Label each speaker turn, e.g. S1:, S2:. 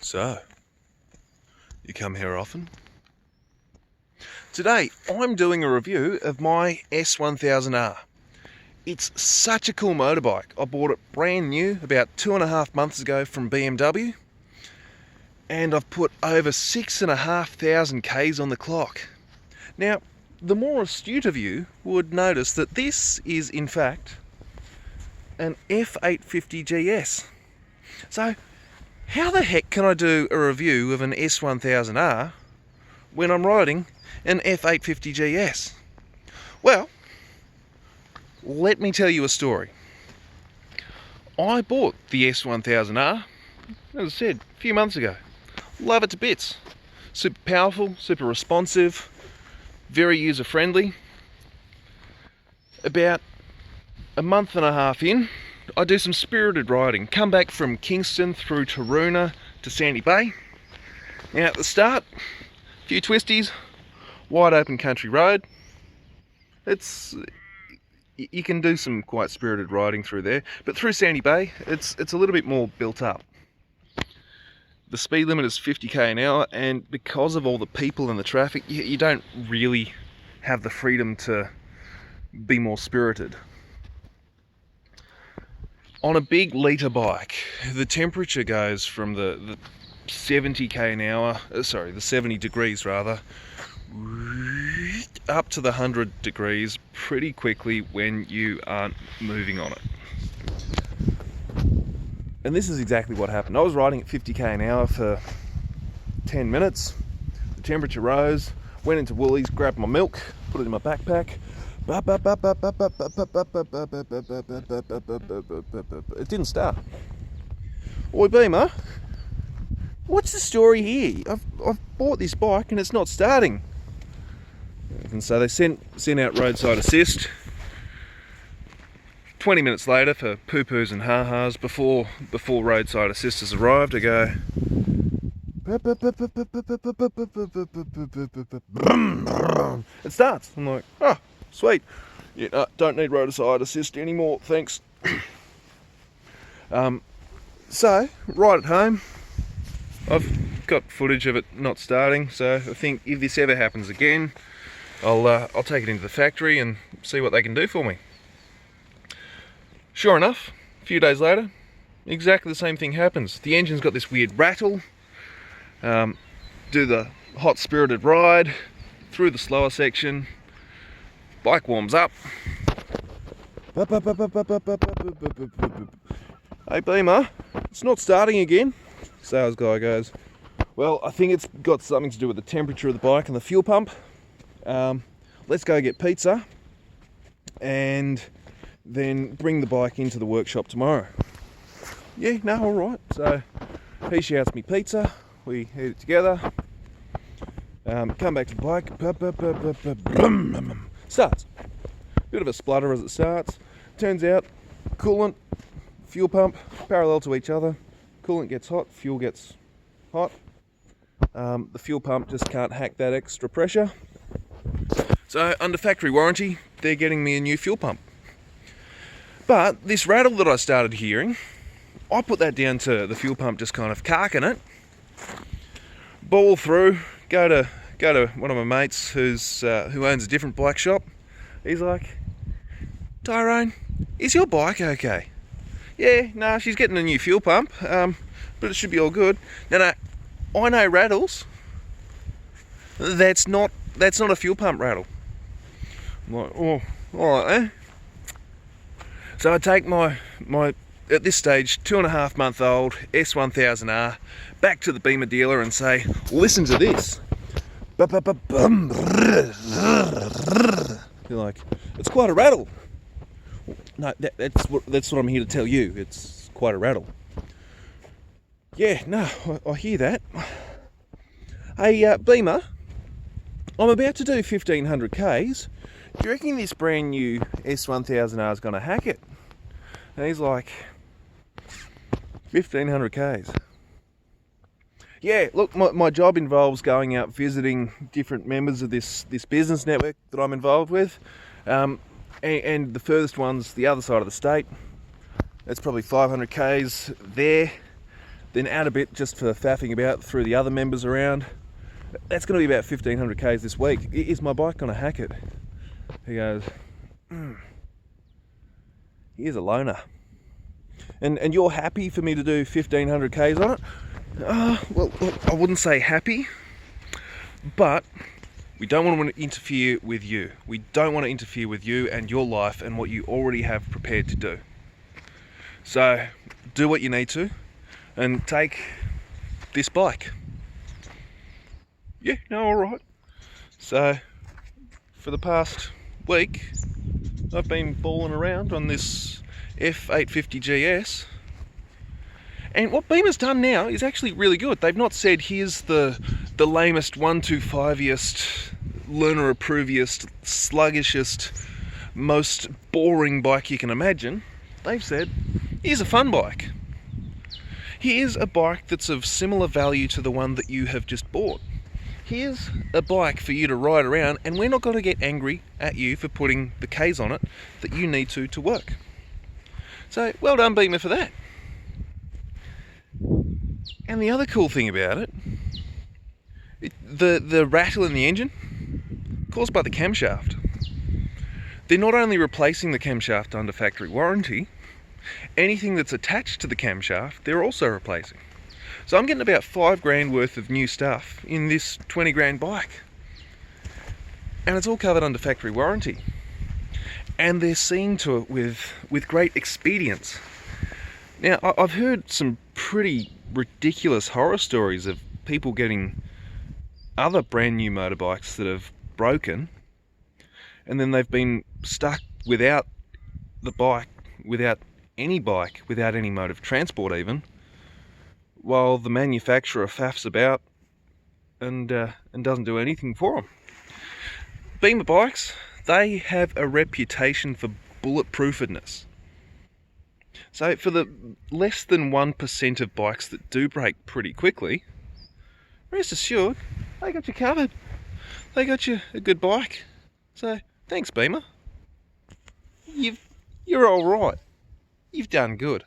S1: So, you come here often? Today, I'm doing a review of my S1000R. It's such a cool motorbike. I bought it brand new about 2.5 months ago from BMW, and I've put over 6,500 Ks on the clock. Now, the more astute of you would notice that this is in fact an F850 GS. So, how the heck can I do a review of an S1000R when I'm riding an F850 GS? Well, let me tell you a story. I bought the S1000R, as I said, a few months ago. Love it to bits. Super powerful, super responsive, very user-friendly. About a month and a half in, I do some spirited riding. Come back from Kingston through Taroona to Sandy Bay. Now at the start, a few twisties, wide open country road. You can do some quite spirited riding through there, but through Sandy Bay, it's a little bit more built up. The speed limit is 50 k an hour, and because of all the people and the traffic, you don't really have the freedom to be more spirited. On a big litre bike, the temperature goes from the 70 k an hour, the 70 degrees rather, up to the 100 degrees pretty quickly when you aren't moving on it. And this is exactly what happened. I was riding at 50 k an hour for 10 minutes. The temperature rose, went into Woolies, grabbed my milk, put it in my backpack. It didn't start. Oi Beamer, what's the story here? I've bought this bike and it's not starting. And so they sent out roadside assist 20 minutes later for poo-poos and ha-has. Before roadside assist has arrived, I go, it starts. I'm like, oh, sweet. Yeah, don't need roadside assist anymore, thanks. So, right at home, I've got footage of it not starting, so I think if this ever happens again, I'll take it into the factory and see what they can do for me. Sure enough, a few days later, exactly the same thing happens. The engine's got this weird rattle. Do the hot spirited ride through the slower section. Bike warms up. Hey Beamer, it's not starting again. Sales guy goes, well, I think it's got something to do with the temperature of the bike and the fuel pump. Let's go get pizza and then bring the bike into the workshop tomorrow. Yeah, no, all right. So he shouts me pizza. We eat it together. Come back to the bike. Starts. Bit of a splutter as it starts. Turns out coolant, fuel pump, parallel to each other. Coolant gets hot, fuel gets hot. The fuel pump just can't hack that extra pressure. So under factory warranty, they're getting me a new fuel pump. But this rattle that I started hearing, I put that down to the fuel pump just kind of carking it. Ball through, go to one of my mates who owns a different bike shop. He's like, Tyrone, is your bike okay? Yeah, no, she's getting a new fuel pump, but it should be all good. No, I know rattles. That's not a fuel pump rattle. I'm like, oh, all right, eh? So I take my at this stage 2.5-month-old S1000R back to the Beamer dealer and say, listen to this. You're like, it's quite a rattle. No, that's what I'm here to tell you. It's quite a rattle. Yeah, no, I hear that. Hey, Beamer, I'm about to do 1,500 Ks. Do you reckon this brand new S1000R is going to hack it? And he's like, 1,500 Ks. Yeah, look, my job involves going out visiting different members of this business network that I'm involved with. And the furthest one's the other side of the state. That's probably 500 Ks there. then add a bit just for faffing about through the other members around. That's going to be about 1500 k's this week. Is my bike going to hack it? He goes, here's a loner. And you're happy for me to do 1500 k's on it? Well, I wouldn't say happy, but we don't want to interfere with you. We don't want to interfere with you and your life and what you already have prepared to do. So do what you need to and take this bike. Yeah, no, all right. So for the past week, I've been balling around on this F850 GS. And what Beamer's done now is actually really good. They've not said, here's the lamest 125iest, learner approviest, sluggishest, most boring bike you can imagine. They've said, here's a fun bike. Here's a bike that's of similar value to the one that you have just bought. Here's a bike for you to ride around, and we're not going to get angry at you for putting the Ks on it that you need to work. So, well done, Beamer, for that. And the other cool thing about it, the rattle in the engine, caused by the camshaft. They're not only replacing the camshaft under factory warranty, anything that's attached to the camshaft, they're also replacing. So I'm getting about $5,000 worth of new stuff in this 20 grand bike. And it's all covered under factory warranty. And they're seeing to it with great expedience. Now, I've heard some pretty ridiculous horror stories of people getting other brand new motorbikes that have broken, and then they've been stuck without the bike, without any bike, without any mode of transport even, while the manufacturer faffs about and doesn't do anything for them. Beamer bikes, they have a reputation for bulletproofedness. So for the less than 1% of bikes that do break pretty quickly, rest assured, they got you covered. They got you a good bike. So thanks, Beamer. You're all right. You've done good.